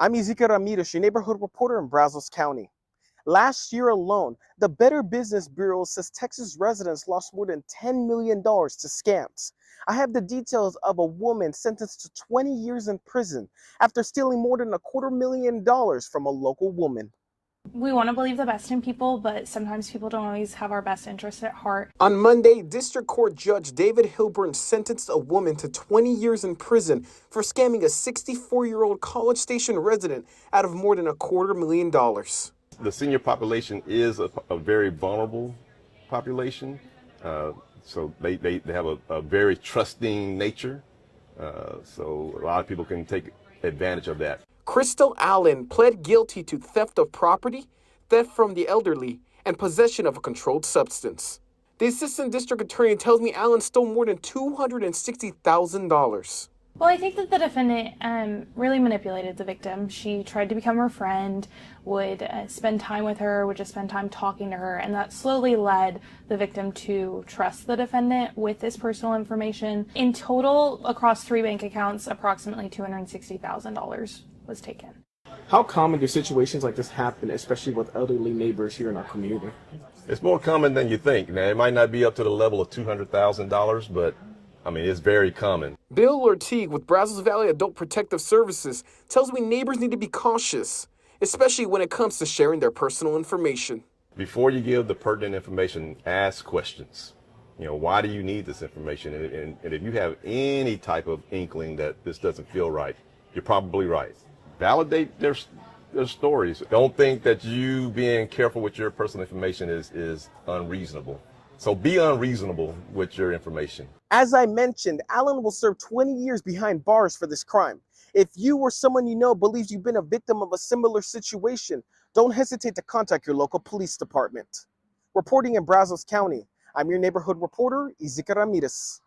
I'm Ezekiel Ramirez, your neighborhood reporter in Brazos County. Last year alone, the Better Business Bureau says Texas residents lost more than $10 million to scams. I have the details of a woman sentenced to 20 years in prison after stealing more than $250,000 from a local woman. We want to believe the best in people, but sometimes people don't always have our best interests at heart. On Monday, District Court Judge David Hilburn sentenced a woman to 20 years in prison for scamming a 64-year-old College Station resident out of more than $250,000. The senior population is a very vulnerable population, so they have a very trusting nature, so a lot of people can take advantage of that. Crystal Allen pled guilty to theft of property, theft from the elderly, and possession of a controlled substance. The assistant district attorney tells me Allen stole more than $260,000. Well, I think that the defendant really manipulated the victim. She tried to become her friend, would spend time with her, would just spend time talking to her, and that slowly led the victim to trust the defendant with this personal information. In total, across 3 bank accounts, approximately $260,000 was taken. How common do situations like this happen, especially with elderly neighbors here in our community? It's more common than you think. Now, it might not be up to the level of $200,000, but I mean, it's very common. Bill Ortigue with Brazos Valley Adult Protective Services tells me neighbors need to be cautious, especially when it comes to sharing their personal information. Before you give the pertinent information, ask questions. Why do you need this information? And if you have any type of inkling that this doesn't feel right, you're probably right. Validate their stories. Don't think that you being careful with your personal information is unreasonable. So be unreasonable with your information. As I mentioned, Allen will serve 20 years behind bars for this crime. If you or someone you know believes you've been a victim of a similar situation, don't hesitate to contact your local police department. Reporting in Brazos County, I'm your neighborhood reporter, Ezekiel Ramirez.